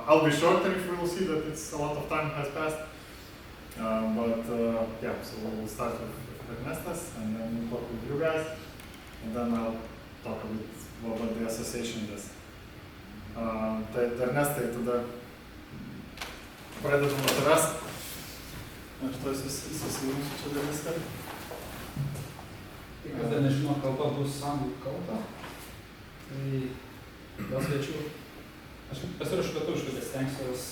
I'll be shorter if we will see that it's a lot of time has passed. Yeah, so we'll start with Ernestas and then we'll talk with you guys. And then I'll talk a bit about the association does. Tai Ernestai, tada pradedam nuo tavęs. Aš to susijungsiu čia dalis kartą. Kas dar nežino, kalba bus anglų kalba. Tai gal svečių. Aš pasirašau lietuviškai, bet stengsiuos.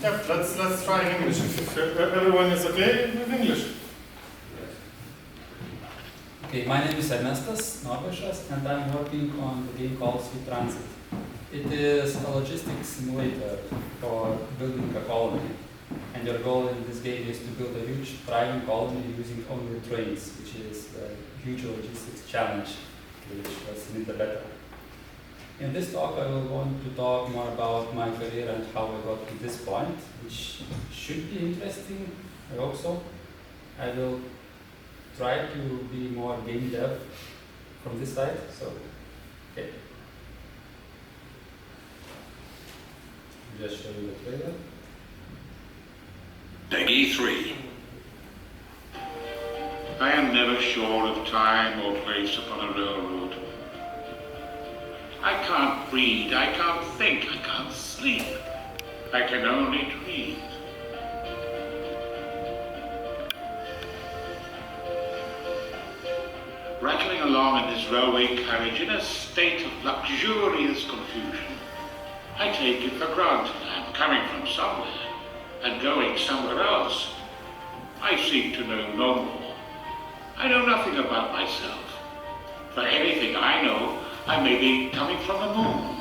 Yeah, let's try in English. If everyone is okay with English. Okay, my name is Ernestas Norvaišas and I'm working on the game called Sweet Transit. It is a logistics simulator for building a colony. And your goal in this game is to build a huge thriving colony using only trains, which is a huge logistics challenge, which was in the beta. In this talk, I will want to talk more about my career and how I got to this point, which should be interesting, I hope so. I will try to be more game dev from this side, so, okay. Just show you the trailer. Peggy 3. I am never sure of time or place upon a railroad. I can't read, I can't think, I can't sleep. I can only dream. Rattling along in this railway carriage in a state of luxurious confusion. I take it for granted I'm coming from somewhere and going somewhere else. I seek to know no more. I know nothing about myself. For anything I know, I may be coming from the moon.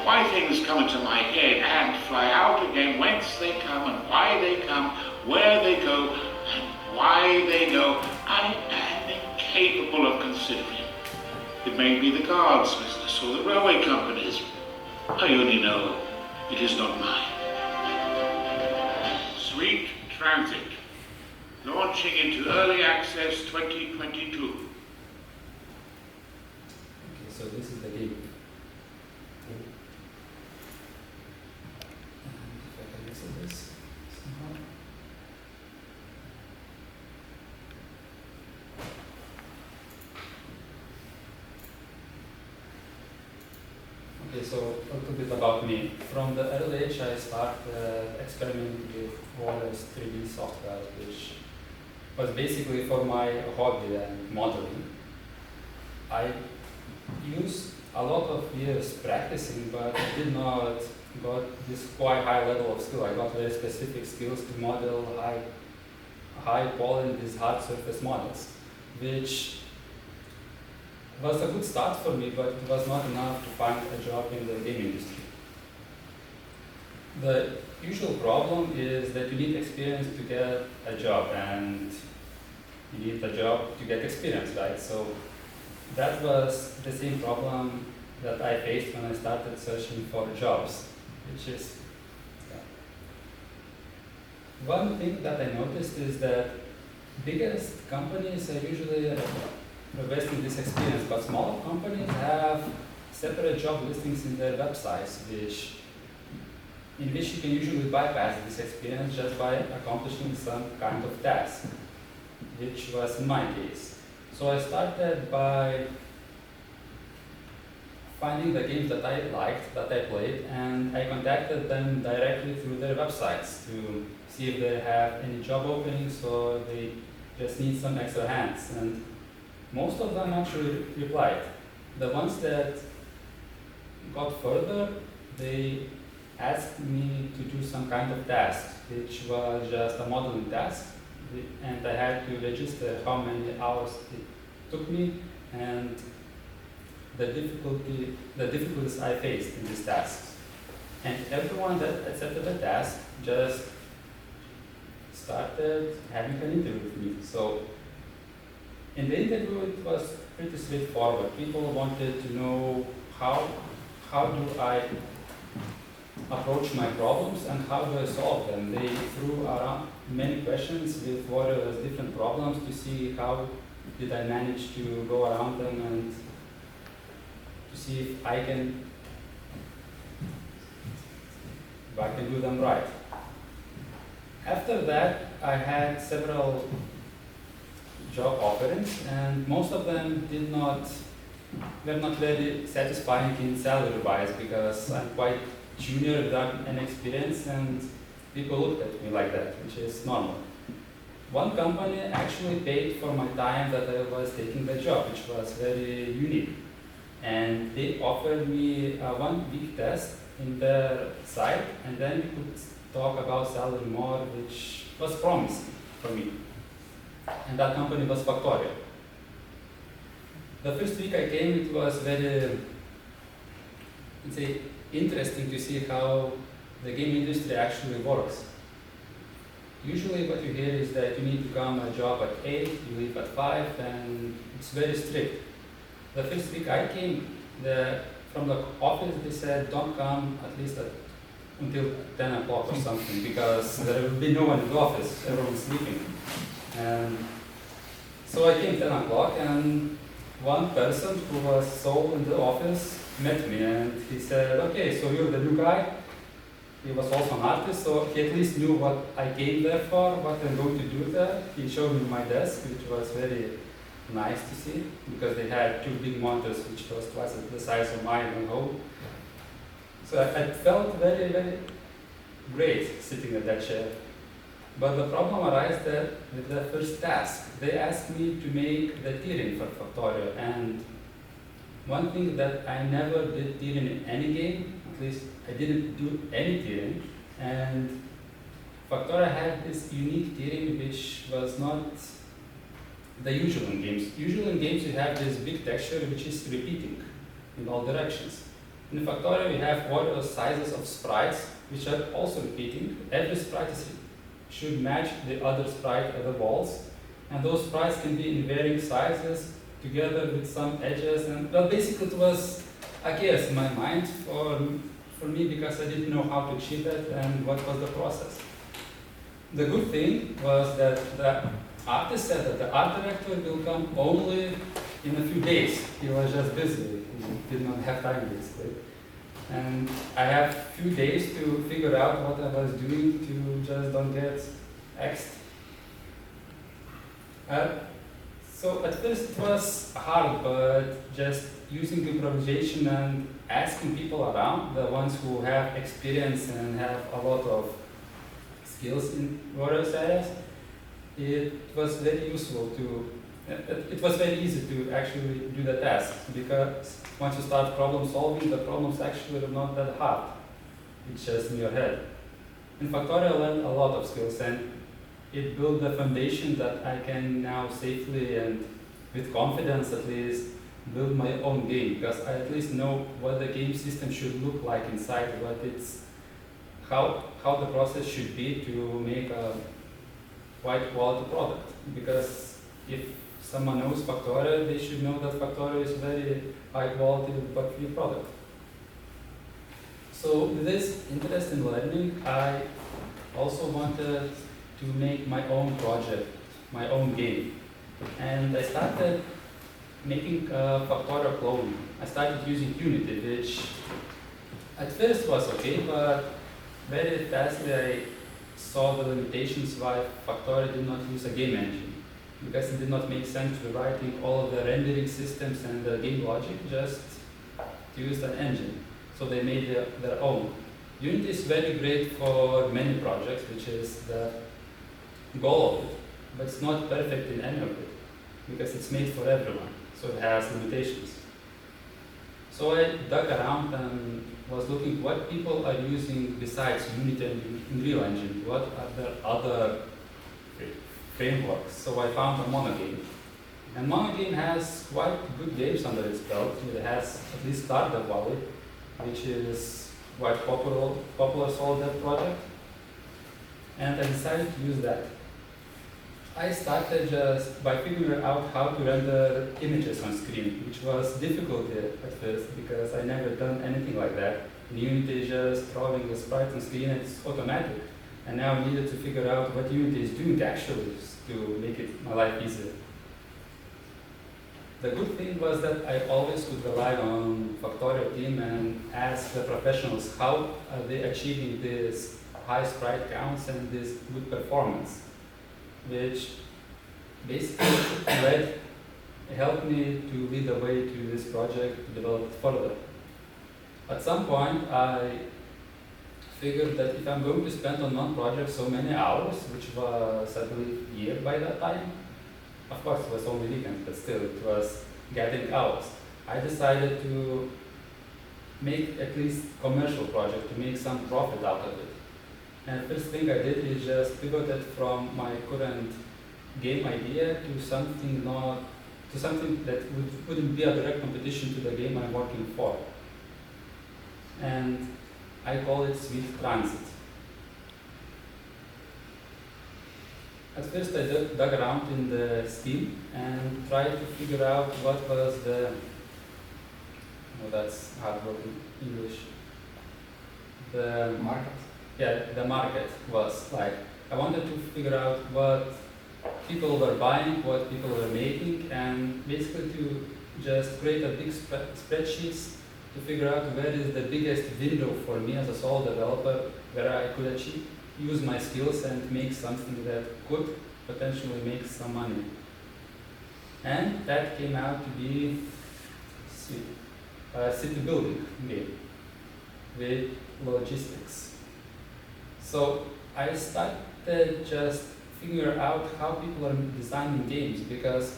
Why things come into my head and fly out again, whence they come and why they come, where they go and why they go, I am incapable of considering. It may be the guards' business or the railway companies. I only know it is not mine. Sweet Transit, launching into early access 2022. Okay, so this is the game. If I can listen this somehow. Okay, so a little bit about me. From the early age, I started experimenting with various 3D software, which was basically for my hobby and modeling. I used a lot of years practicing, but I did not got this quite high level of skill. I got very specific skills to model high quality, these hard surface models, which was a good start for me, but it was not enough to find a job in the game industry. The usual problem is that you need experience to get a job, and you need a job to get experience, right? So that was the same problem that I faced when I started searching for jobs, which is, one thing that I noticed is that biggest companies are usually investing this experience, but smaller companies have separate job listings in their websites, in which you can usually bypass this experience just by accomplishing some kind of task, which was in my case. So I started by finding the games that I liked, that I played, and I contacted them directly through their websites to see if they have any job openings or they just need some extra hands. And most of them actually replied. The ones that got further, they asked me to do some kind of task, which was just a modeling task, and I had to register how many hours it took me and the difficulties I faced in these tasks. And everyone that accepted the task just started having an interview with me. So in the interview, it was pretty straightforward. People wanted to know how do I approach my problems and how do I solve them. They threw around many questions with various different problems to see how did I manage to go around them and to see if I can do them right. After that, I had several job offerings, and most of them were not very satisfying in salary-wise, because I'm quite junior without any experience, and people looked at me like that, which is normal. One company actually paid for my time that I was taking the job, which was very unique. And they offered me one big test in their site, and then we could talk about salary more, which was promising for me. And that company was Factorio. The first week I came, it was very, let's say, interesting to see how the game industry actually works. Usually what you hear is that you need to come a job at 8, you leave at 5, and it's very strict. The first week I came, from the office they said don't come at least until 10 o'clock or something, because there will be no one in the office, everyone's sleeping. And so I came 10 o'clock, and one person who was sole in the office met me, and he said, okay, so you're the new guy. He was also an artist, so he at least knew what I came there for, what I'm going to do there. He showed me my desk, which was very nice to see, because they had 2 big monitors, which was twice the size of mine at home. So I felt very, very great sitting at that chair. But the problem arose that with the first task, they asked me to make the tiering for Factorio, and one thing that I never did tiering in any game, at least I didn't do any tiering, and Factorio had this unique tiering which was not the usual in games. Usually in games you have this big texture which is repeating in all directions. In Factorio we have various sizes of sprites which are also repeating. Every sprite should match the other sprite at the walls, and those sprites can be in varying sizes together with some edges, and well, basically it was a chaos in my mind for me, because I didn't know how to achieve it and what was the process. The good thing was that the artist said that the art director will come only in a few days. He was just busy, he did not have time basically. And I have few days to figure out what I was doing to just don't get axed. So at first it was hard, but just using improvisation and asking people around, the ones who have experience and have a lot of skills in various areas, it was very useful it was very easy to actually do the task, because once you start problem solving, the problems actually are not that hard. It's just in your head. In Factorio I learned a lot of skills, and it built the foundation that I can now safely and with confidence at least build my own game, because I at least know what the game system should look like inside, how the process should be to make a quite quality product. Because if someone knows Factorio, they should know that Factorio is very high quality but free product. So with this interest in learning, I also wanted to make my own project, my own game. And I started making a Factorio clone. I started using Unity, which at first was okay, but very fastly I saw the limitations why Factorio did not use a game engine. Because it did not make sense to writing all of the rendering systems and the game logic just to use an engine. So they made their own. Unity is very great for many projects, which is the goal of it, but it's not perfect in any of it, because it's made for everyone, so it has limitations. So I dug around and was looking what people are using besides Unity and Unreal Engine, what are there other frameworks. So I found a monogame. And monogame has quite good games under its belt. It has at least Stardew Valley, which is quite popular solid dev project. And I decided to use that. I started just by figuring out how to render images on screen, which was difficult at first because I never done anything like that. In Unity, just drawing the sprite on screen, it's automatic. And now I needed to figure out what Unity is doing actually to make it my life easier. The good thing was that I always could rely on Factorio team and ask the professionals how are they achieving this high sprite counts and this good performance, which basically helped me to lead the way to this project to develop it further. At some point, I figured that if I'm going to spend on one project so many hours, which was, I believe, a year by that time, of course it was only weekends, but still it was getting hours. I decided to make at least commercial project, to make some profit out of it. And first thing I did is just pivoted from my current game idea to something that wouldn't be a direct competition to the game I'm working for. And I call it Swift Transit. At first I dug around in the Steam and tried to figure out what was the, that's hard word in English. The Market? Yeah, the market was like. I wanted to figure out what people were buying, what people were making, and basically to just create a big spreadsheets to figure out where is the biggest window for me as a sole developer where I could use my skills and make something that could potentially make some money. And that came out to be a city building game with logistics. So I started just figuring out how people are designing games, because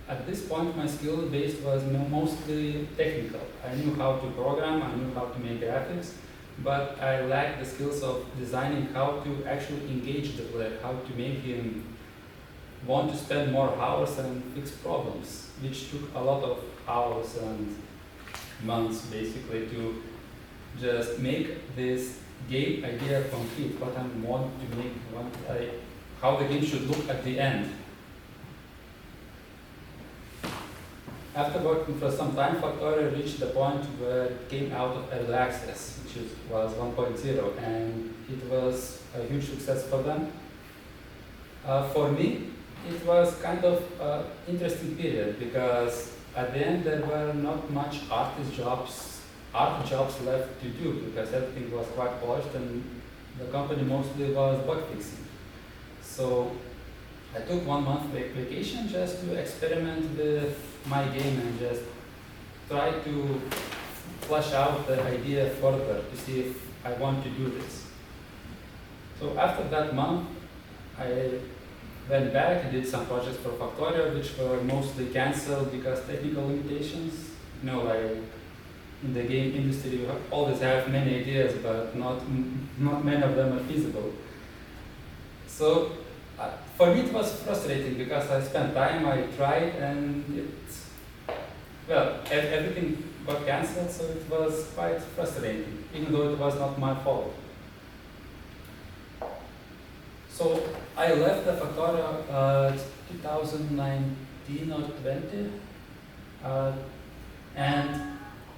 at this point my skill base was mostly technical. I knew how to program, I knew how to make graphics, but I lacked the skills of designing how to actually engage the player, how to make him want to spend more hours and fix problems, which took a lot of hours and months basically to just make this game idea concrete, what I want to make, how the game should look at the end. After working for some time, Factorio reached the point where it came out of early access, which was 1.0, and it was a huge success for them. For me, it was kind of an interesting period, because at the end there were not much art jobs left to do, because everything was quite polished and the company mostly was bug fixing. So I took 1 month vacation just to experiment with my game and just try to flesh out the idea further to see if I want to do this. So after that month, I went back and did some projects for Factorio, which were mostly cancelled because technical limitations. You know, like in the game industry, you always have many ideas, but not many of them are feasible. So for me it was frustrating, because I spent time, I tried, and everything got cancelled, so it was quite frustrating, even though it was not my fault. So I left the Factorio 2019 or 20, and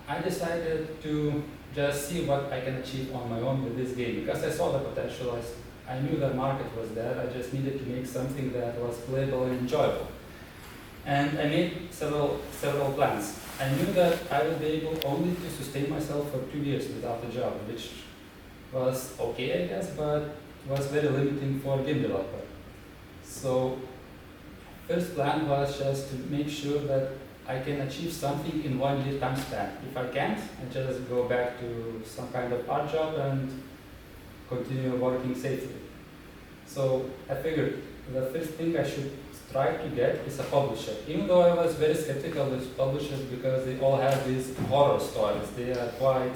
I decided to just see what I can achieve on my own with this game, because I saw the potential. I knew the market was there. I just needed to make something that was playable and enjoyable. And I made several plans. I knew that I would be able only to sustain myself for 2 years without a job, which was okay, I guess, but was very limiting for a game developer. So first plan was just to make sure that I can achieve something in 1 year time span. If I can't, I just go back to some kind of art job and continue working safely. So I figured the first thing I should try to get is a publisher. Even though I was very skeptical with publishers, because they all have these horror stories. They are quite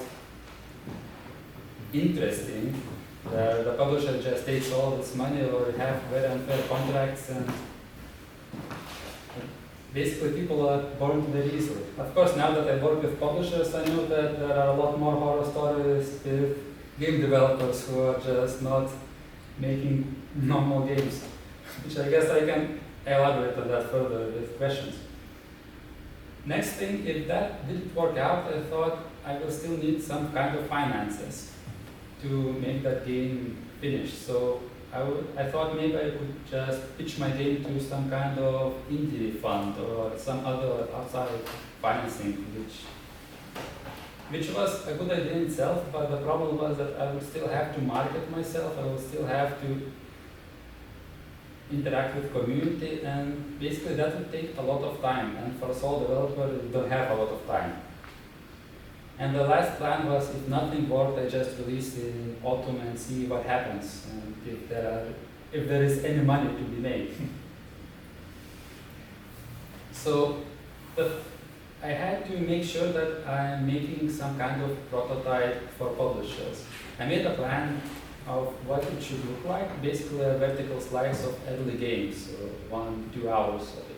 interesting. The publisher just takes all this money or have very unfair contracts, and basically people are burned very easily. Of course, now that I work with publishers, I know that there are a lot more horror stories with game developers who are just not making normal games, which I guess I can elaborate on that further with questions. Next thing, if that didn't work out, I thought I will still need some kind of finances to make that game finish. So I thought maybe I could just pitch my game to some kind of indie fund or some other outside financing, which was a good idea in itself, but the problem was that I would still have to market myself, I would still have to interact with community, and basically that would take a lot of time, and for a sole developer you don't have a lot of time. And the last plan was, if nothing worked, I just release in autumn and see what happens, and if there is any money to be made. So I had to make sure that I'm making some kind of prototype for publishers. I made a plan of what it should look like, basically a vertical slice of early games, so 1-2 hours of it.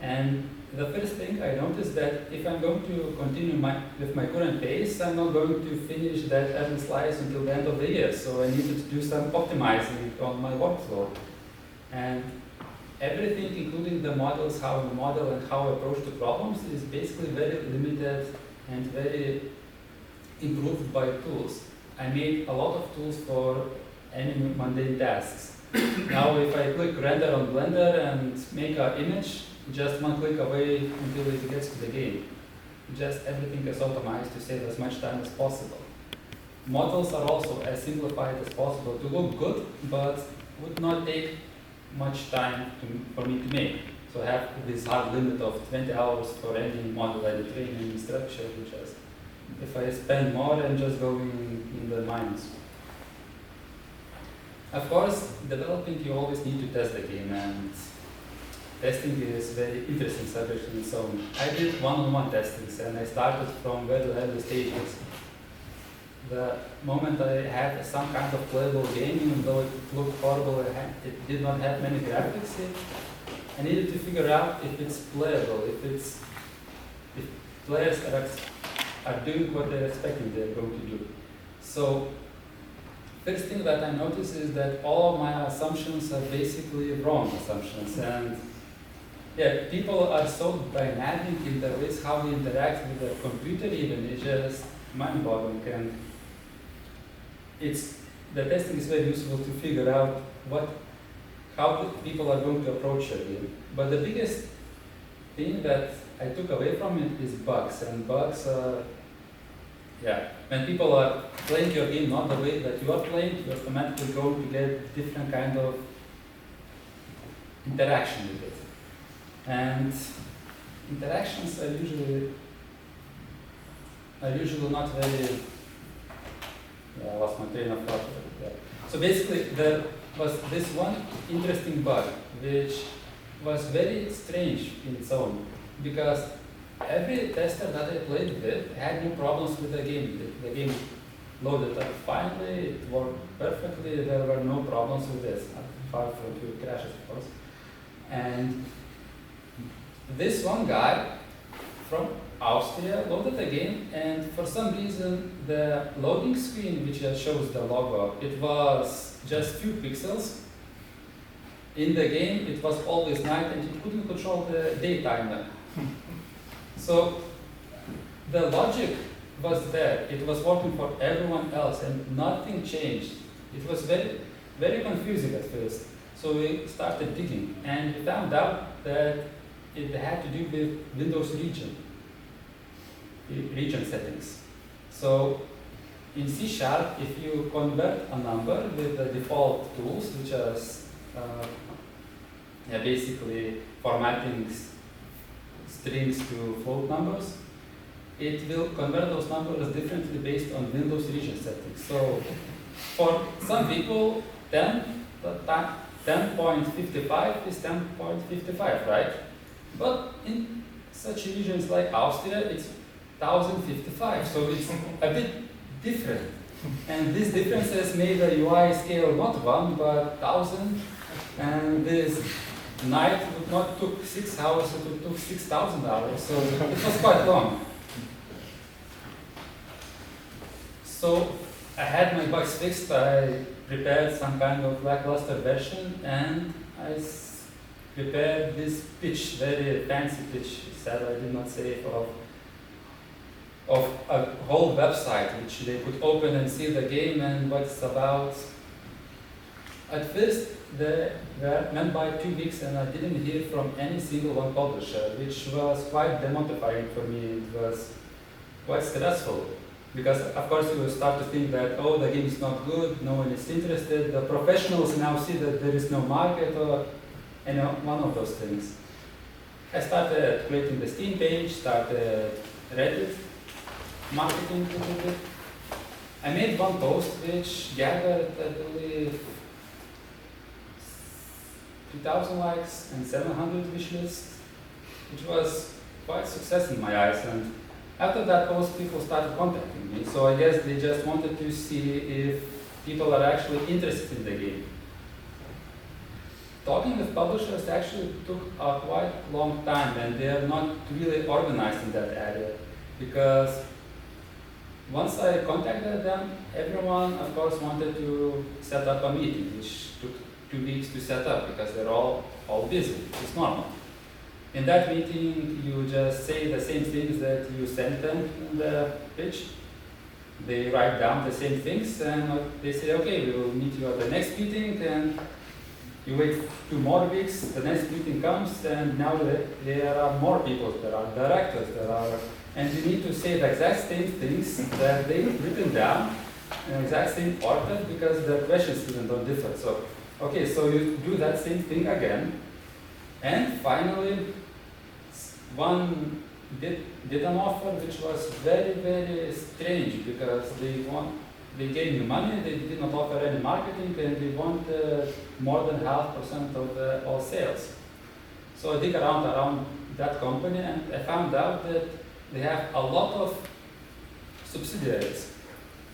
And the first thing I noticed that if I'm going to continue with my current pace, I'm not going to finish that early slice until the end of the year, so I needed to do some optimizing on my workflow. And everything, including the models, how I model and how I approach the problems, is basically very limited and very improved by tools. I made a lot of tools for any mundane tasks. Now if I click render on Blender and make an image, just one click away until it gets to the game. Just everything is optimized to save as much time as possible. Models are also as simplified as possible to look good, but would not take much time for me to make. So I have this hard limit of 20 hours for any model I train in structure, which is, if I spend more, I'm just going in the minus. Of course, developing, you always need to test the game, and testing is a very interesting subject in its own. I did one-on-one testings, and I started from very early stages. The moment I had some kind of playable game, even though it looked horrible, it did not have many graphics, I needed to figure out if it's playable, if players are doing what they're expecting they're going to do. So, first thing that I noticed is that all of my assumptions are basically wrong assumptions, and yeah, people are so dynamic in the ways how they interact with the computer even, it's just mind-boggling, and the testing is very useful to figure out how people are going to approach your game. But the biggest thing that I took away from it is bugs, and bugs are, when people are playing your game not the way that you are playing, you're automatically going to get different kind of interaction with it. And interactions are usually not very, I lost my train of thought. So basically there was this one interesting bug which was very strange in its own, because every tester that I played with had no problems with the game. The game loaded up finally, it worked perfectly, there were no problems with this, apart from a few crashes of course. And this one guy from Austria loaded the game, and for some reason the loading screen which shows the logo, it was just few pixels. In the game it was always night and you couldn't control the daytime. So the logic was there, it was working for everyone else and nothing changed. It was very, very confusing at first. So we started digging and we found out that it had to do with Windows region settings. So in C#, if you convert a number with the default tools, which are basically formatting strings to float numbers, it will convert those numbers differently based on Windows region settings. So for some people, 10.55 is 10.55, right? But in such regions like Austria, it's 1055, so it's a bit different. And this differences made the UI scale not 1, but 1000, and this night would not took 6 hours, it took 6,000 hours, so it was quite long. So I had my bugs fixed, I prepared some kind of lackluster version, and I prepared this pitch, very fancy pitch, sad I did not say, of of a whole website which they could open and see the game and what it's about. At first, they were meant by 2 weeks and I didn't hear from any single one publisher, which was quite demotivating for me. It was quite stressful because, of course, you start to think that, oh, the game is not good, no one is interested. The professionals now see that there is no market or one of those things. I started creating the Steam page, started Reddit, marketing a little bit. I made one post which gathered, I believe, 3,000 likes and 700 wish lists, which was quite a success in my eyes. And after that post, people started contacting me. So I guess they just wanted to see if people are actually interested in the game. Talking with publishers actually took a quite long time, and they are not really organized in that area, because once I contacted them, everyone, of course, wanted to set up a meeting, which took 2 weeks to set up because they're all busy. It's normal. In that meeting, you just say the same things that you sent them in the pitch. They write down the same things, and they say, okay, we will meet you at the next meeting, and you wait 2 more weeks, the next meeting comes, and now there are more people, there are directors, and you need to say the exact same things that they've written down in the exact same order, because the questions even don't differ. So, okay, so you do that same thing again, and finally, one did an offer which was very, very strange, because they gave me money, they did not offer any marketing, and they wanted more than 0.5% of all sales. So I dig around that company, and I found out that they have a lot of subsidiaries,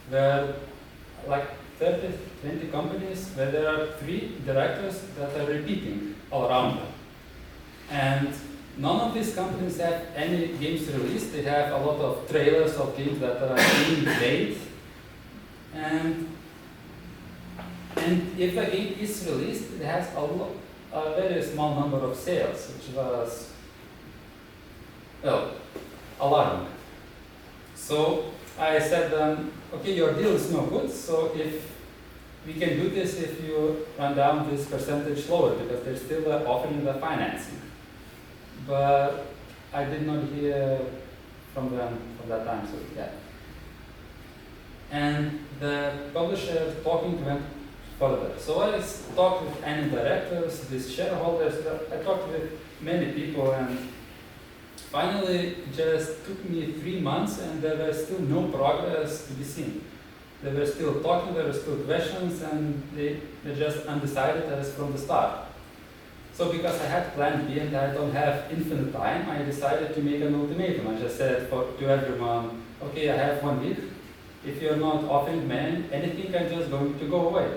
where like 30, 20 companies, where there are 3 directors that are repeating all around them. And none of these companies have any games released. They have a lot of trailers of games that are being made. And if a game is released, it has a very small number of sales, which was, well, alarming. So I said, okay, your deal is no good, so if we can do this if you run down this percentage lower, because they're still offering the financing. But I did not hear from them from that time, so yeah. And the publisher talking went further. So I talked with any directors, these shareholders, I talked with many people, and finally it just took me 3 months, and there was still no progress to be seen. They were still talking, there were still questions, and they just undecided as from the start. So because I had plan B and I don't have infinite time, I decided to make an ultimatum. I just said to everyone, okay, I have 1 week. If you're not offering me anything, I'm just going to go away.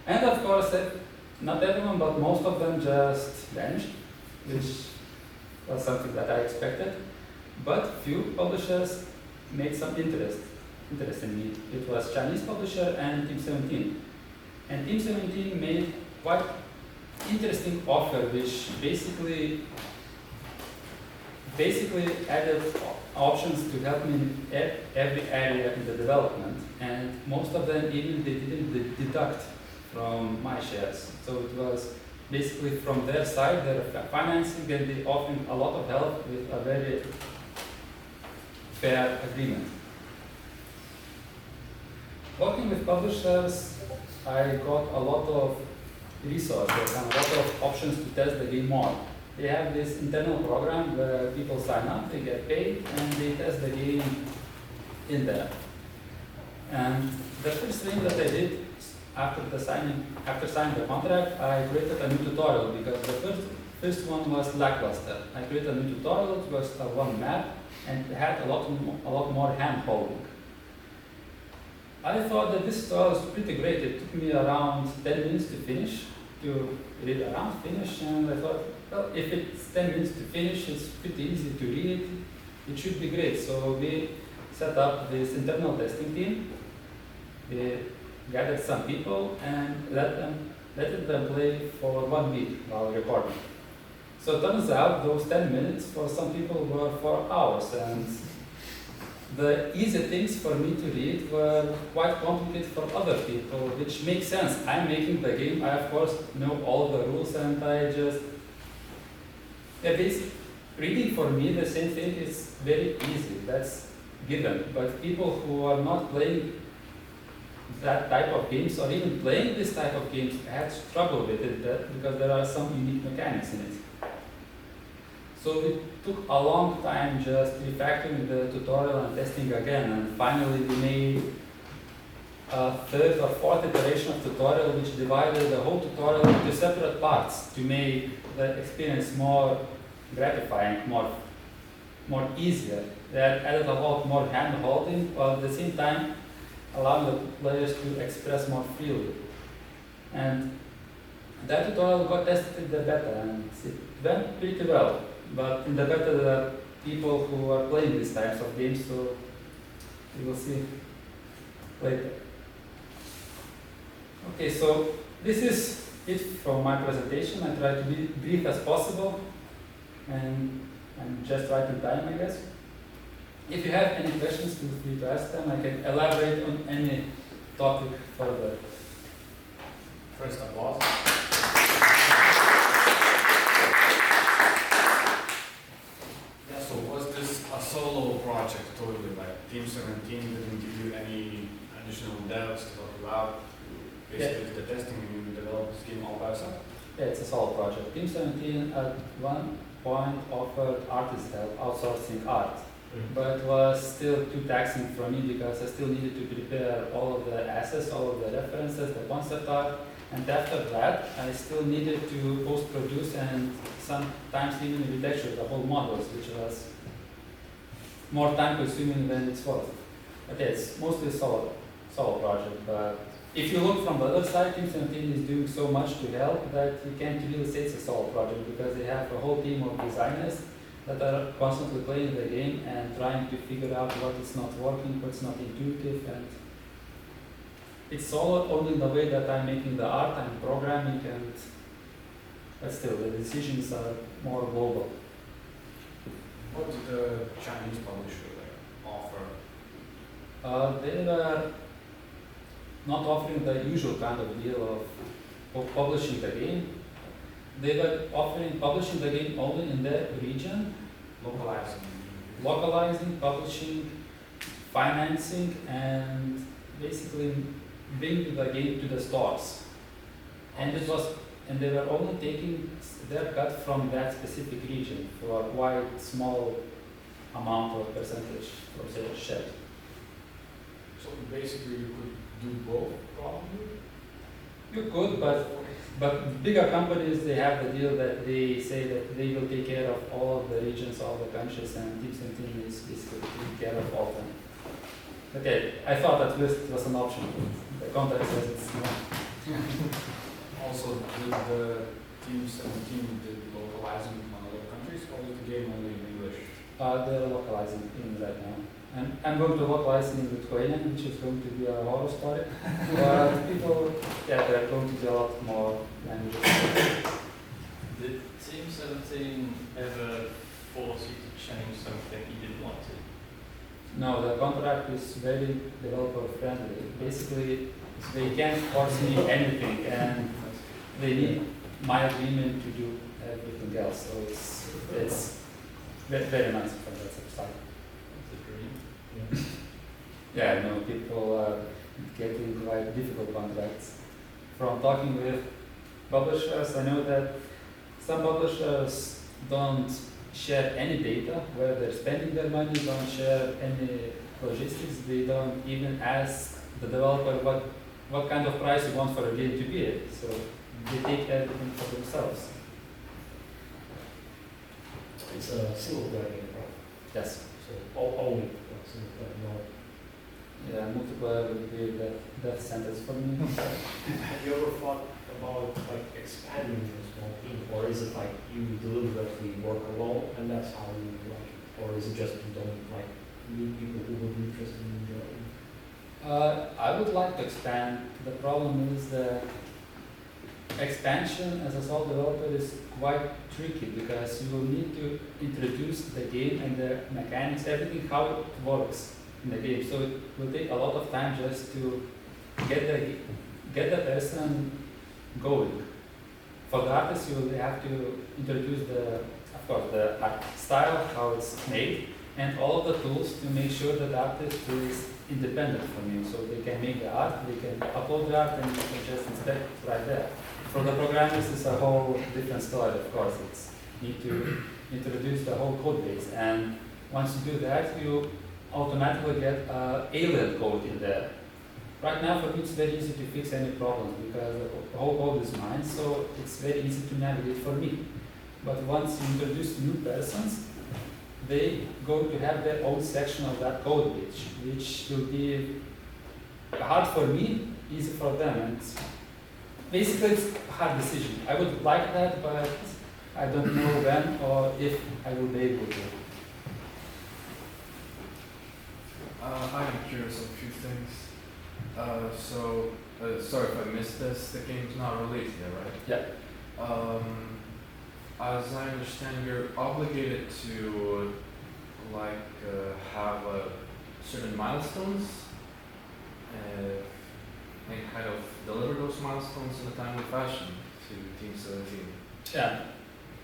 And of course, not everyone, but most of them just vanished, which was something that I expected. But few publishers made some interest in me. It was Chinese publisher and Team 17. And Team 17 made quite interesting offer, which basically added options to help me in every area in the development, and most of them even they didn't deduct from my shares. So it was basically from their side, their financing, and they offering a lot of help with a very fair agreement. Working with publishers, I got a lot of resources and a lot of options to test the game more. They have this internal program where people sign up, they get paid, and they test the game in there. And the first thing that I did after signing the contract, I created a new tutorial, because the first one was lackluster. I created a new tutorial, it was one map, and it had a lot more hand holding. I thought that this tutorial was pretty great. It took me around 10 minutes to finish, and I thought, well, if it's 10 minutes to finish, it's pretty easy to read, it should be great. So we set up this internal testing team. We gathered some people and let them play for 1 week while recording. So it turns out those 10 minutes for some people were 4 hours, and the easy things for me to read were quite complicated for other people, which makes sense. I'm making the game, I of course know all the rules, and I just, reading for me the same thing is very easy, that's given. But people who are not playing that type of games, or even playing this type of games, had trouble with it because there are some unique mechanics in it. So it took a long time just refactoring the tutorial and testing again, and finally we made a third or fourth iteration of tutorial which divided the whole tutorial into separate parts to make the experience more gratifying, more easier. That added a lot more hand-holding, while at the same time allowing the players to express more freely. And that tutorial got tested in the beta, and it went pretty well. But in the beta, there are people who are playing these types of games, so you will see later. Okay, so this is it from my presentation. I try to be brief as possible, and I'm just right in time, I guess. If you have any questions, feel free to ask them. I can elaborate on any topic further. First applause. So was this a solo project totally, like Team 17 didn't give you any additional devs to help you out? Basically the testing and you developed this game all by yourself? Yeah, it's a solo project. Team 17 at one point offered artist help, outsourcing art, but was still too taxing for me because I still needed to prepare all of the assets, all of the references, the concept art, and after that I still needed to post-produce and sometimes even retexture the whole models, which was more time-consuming than it's worth. But yeah, it's mostly a solo project. But if you look from the other side, Team 17 is doing so much to help that you can't really say it's a solo project because they have a whole team of designers that are constantly playing the game and trying to figure out what is not working, what's not intuitive, and it's solo only in the way that I'm making the art, I'm programming, but still the decisions are more global. What did the Chinese publisher offer? They were not offering the usual kind of deal of publishing the game. They were offering publishing the game only in their region, localizing, publishing, financing, and basically bringing the game to the stores. And they were only taking their cut from that specific region for a quite small amount of percentage of their share. So basically you could do both, probably? You could, but bigger companies, they have the deal that they say that they will take care of all of the regions, all the countries, and Team 17 is basically taking care of all of them. Okay, I thought at least it was an option. The contract says it's not. Also, did the Team 17 did localizing in other countries, or was the game only in English? They're localizing in right now. And I'm going to localize in Lithuanian, which is going to be a horror story. But people, yeah, they're going to be a lot more languages. Did Team 17 ever force you to change something you didn't want to? No, the contract is very developer friendly. Basically, they can't force me anything, and they need my agreement to do everything else. So it's very nice from that side. That's a dream. Yeah, no, people are getting quite difficult contracts. From talking with publishers, I know that some publishers don't share any data where they're spending their money, don't share any logistics, they don't even ask the developer what kind of price you want for a game to be. So they take everything for themselves. It's a single player game, right? Yes. So only single player, no. Yeah, multiplayer would be the death sentence for me. Have you ever thought about expanding a small team, or is it like you deliberately work alone and that's how you like it, or is it just you don't meet people who would be interested in joining? I would like to expand. The problem is the expansion as a sole developer is quite tricky because you will need to introduce the game and the mechanics, everything, how it works in the game. So it will take a lot of time just to get the person going. For the artist, you will have to introduce the art style, how it's made, and all of the tools to make sure that the artist is independent from you. So they can make the art, they can upload the art, and you can just inspect right there. For the programmers, it's a whole different story, of course. It's need to introduce the whole code base, and once you do that, you automatically get alien code in there. Right now, for me, it's very easy to fix any problems because the whole code is mine, so it's very easy to navigate for me. But once you introduce new persons, they go to have their own section of that code, which will be hard for me, easy for them. And basically, it's a hard decision. I would like that, but I don't know when or if I will be able to. I'm curious of a few things. Sorry if I missed this. The game's not released yet, right? Yeah. As I understand, you're obligated to have certain milestones and kind of deliver those milestones in a timely fashion to Team 17. Yeah.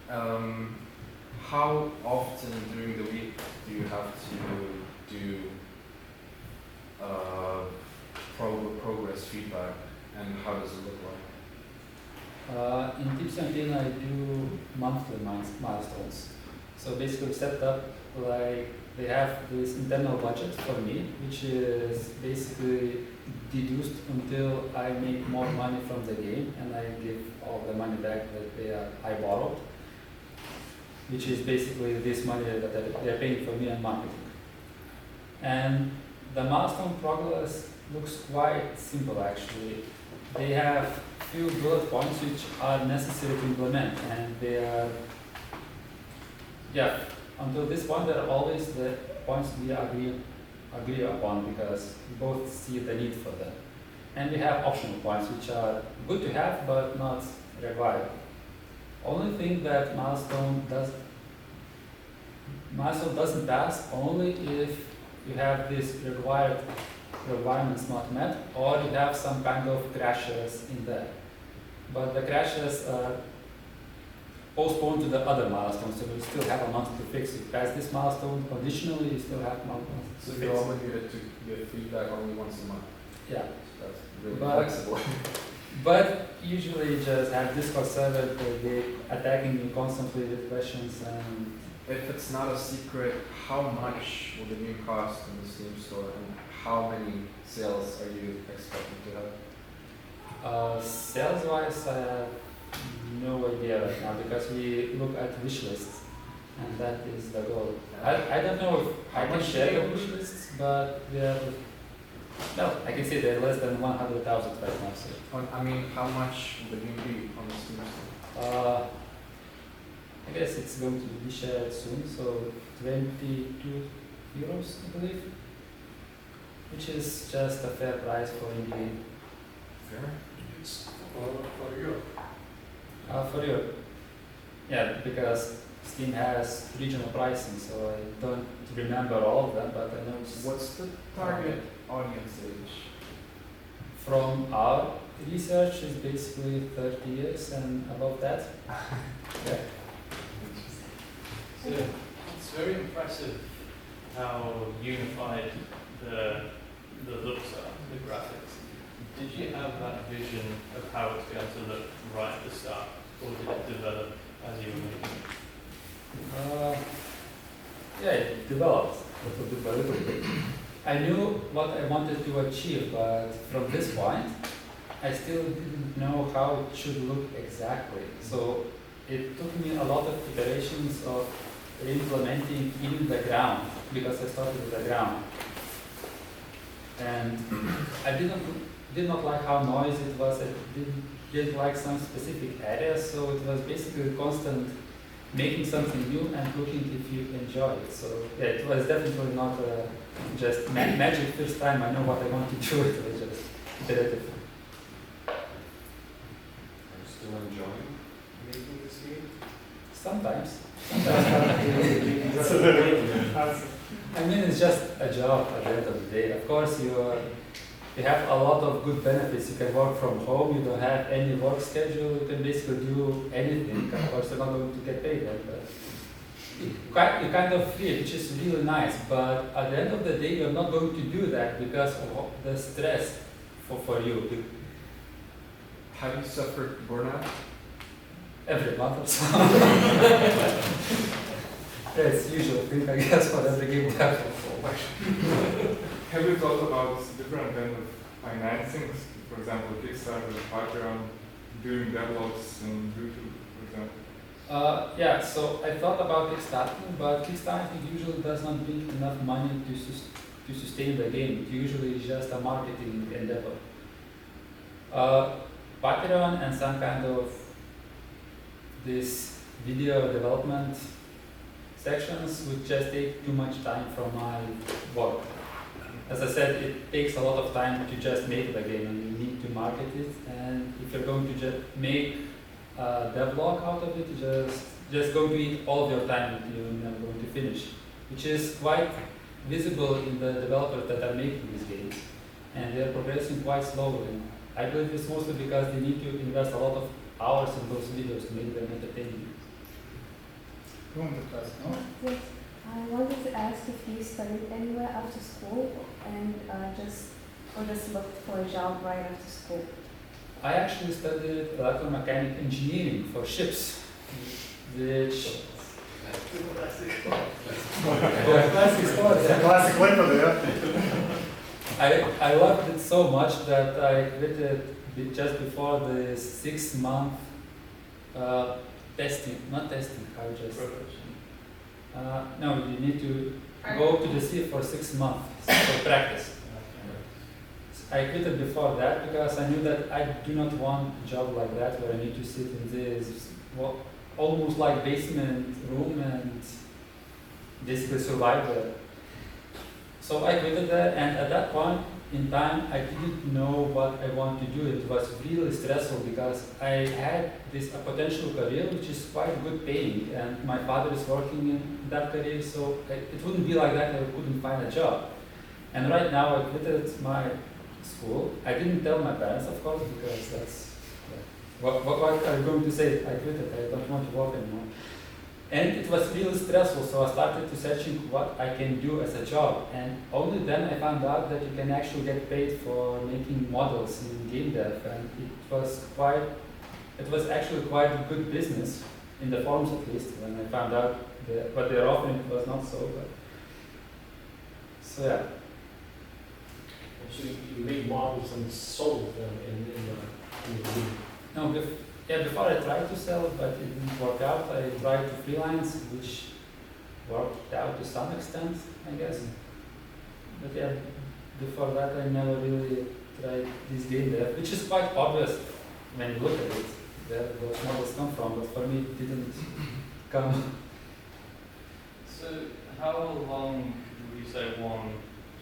How often during the week do you have to do progress feedback, and how does it look like? In Team 17, I do monthly milestones. So basically set up like they have this internal budget for me, which is basically deduced until I make more money from the game and I give all the money back that I borrowed, which is basically this money that they're paying for me and marketing. And the milestone progress looks quite simple actually. They have few bullet points which are necessary to implement, and they are, until this point there are always the points we agree upon because we both see the need for them. And we have optional points which are good to have but not required. Only thing that milestone doesn't pass only if you have these requirements not met, or you have some kind of crashes in there. But the crashes are postponed to the other milestones, so you still have a month to fix it. Pass this milestone conditionally, you still have months to So fix you're it. obligated to give feedback only once a month. Yeah. So that's really But- flexible. But usually you just have Discord server where they attacking you constantly with questions, and If it's not a secret, how much will the game cost in the Steam store, and how many sales are you expecting to have? sales-wise, I have no idea right now because we look at wish lists, and that is the goal. I don't know if I can share the wish lists, but they're, no, I can say they're less than 100,000 right now. So. I mean, how much will the game be on the Steam store? I guess it's going to be shared soon, so 22 euros, I believe, which is just a fair price for indie game. Fair? It's for Europe. For Europe. Yeah, because Steam has regional pricing, so I don't remember all of them, but I know it's What's the target audience age? from our research is basically 30 years and above that. Yeah. So it's very impressive how unified the looks are, the graphics. Did you have that vision of how it's going to look right at the start, or did it develop as you were making it? Yeah, it developed little bit by little bit. I knew what I wanted to achieve, but from this point, I still didn't know how it should look exactly. So it took me a lot of iterations of implementing in the ground, because I started with the ground. And I did not like how noisy it was. I didn't like some specific areas, so it was basically constant making something new and looking if you enjoy it. So yeah, it was definitely not just magic first time. I know what I want to do. It was just iterative. Are you still enjoying making this game? Sometimes. That's a very good answer. I mean, it's just a job at the end of the day. Of course, you have a lot of good benefits. You can work from home. You don't have any work schedule. You can basically do anything. Of course, you're not going to get paid, but you're kind of free, which is really nice. But at the end of the day, you're not going to do that because of the stress for you. Have you suffered burnout? Every month or so. It's usual thing, I guess, for every game we have. Have you thought about different kind of financings? For example, Kickstarter, Patreon, doing devlogs on YouTube, for example? Yeah, so I thought about Kickstarting, but Kickstarting usually does not bring enough money to sustain the game. It usually is just a marketing endeavor. Patreon and some kind of this video development sections would just take too much time from my work. As I said, it takes a lot of time to just make the game, and you need to market it. And if you're going to just make a devlog out of it, just going to eat all of your time that you're never going to finish, which is quite visible in the developers that are making these games, and they're progressing quite slowly. I believe it's mostly because they need to invest a lot of hours in those videos to make them entertaining. You want to ask, no? Yes. I wanted to ask if you studied anywhere after school and just looked for a job right after school. I actually studied electromechanical engineering for ships, which classic story. It's a classic Klaipėdoje, yeah. I loved it so much that I quit it just before the 6 month testing, not testing, how just no, you need to go to the sea for 6 months for practice. I quit it before that because I knew that I do not want a job like that where I need to sit in this almost like basement room and basically survive there. So I quit that, and at that point in time I didn't know what I want to do. It was really stressful because I had this potential career which is quite good paying, and my father is working in that career, so it wouldn't be like that I couldn't find a job. And right now I quit my school. I didn't tell my parents, of course, because that's what are you going to say? I quit it, I don't want to work anymore. And it was really stressful, so I started to searching what I can do as a job, and only then I found out that you can actually get paid for making models in game dev, and it was actually quite a good business in the forums, at least. When I found out what they're offering, it was not so good. So yeah. So you made models and sold them in the game? No, before I tried to sell, but it didn't work out. I tried to freelance, which worked out to some extent, I guess. But yeah, before that I never really tried this game dev, which is quite obvious when you look at it, where those models come from, but for me it didn't come. So how long would you say one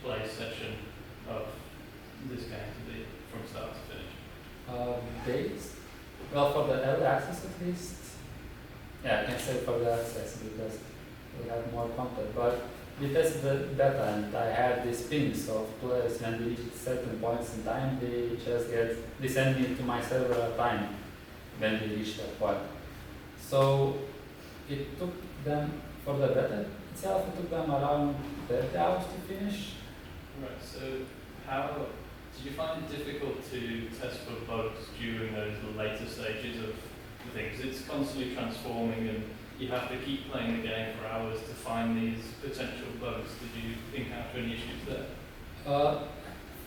play session of this game to be from start to finish? Days? Well, for the early access at least, yeah, I can say for the access because we have more content, but we tested the beta and I had these pings of players when they reach certain points in time, they send me to my server at time when they reach that point. So it took them, for the beta itself, it took them around 30 hours to finish. Right, so how did you find it difficult to test for bugs during those later stages of the things? It's constantly transforming and you have to keep playing the game for hours to find these potential bugs. Did you encounter any issues there?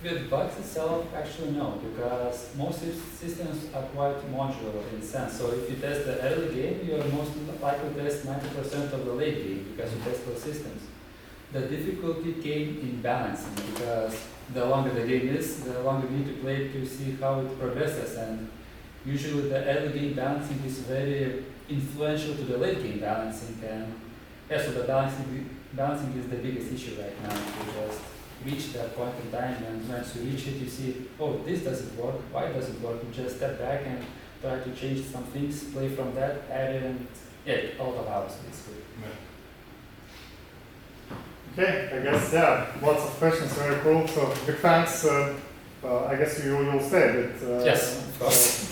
With bugs itself, actually no, because most systems are quite modular in a sense. So if you test the early game, you are most likely to test 90% of the late game because you test those systems. The difficulty came in balancing because the longer the game is, the longer you need to play to see how it progresses, and usually the early game balancing is very influential to the late game balancing, and yeah, so the balancing is the biggest issue right now, to just reach that point in time, and once you reach it you see, oh, this doesn't work, why does it work? You just step back and try to change some things, play from that, add in, yeah, a lot of hours basically. You Okay, I guess, yeah, lots of questions, very cool. So big thanks. I guess you will stay, but Yes, of course.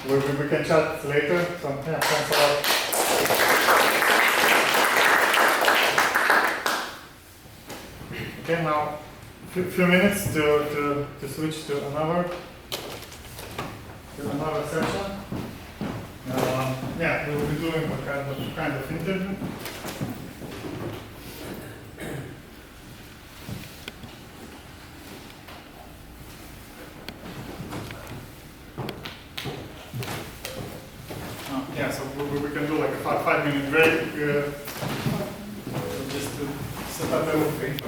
we can chat later. So yeah, thanks a lot. Okay, now few minutes to switch to another section. Yeah, we will be doing a kind of interview. Yeah, so we can do like a 5-minute break just to set up everything.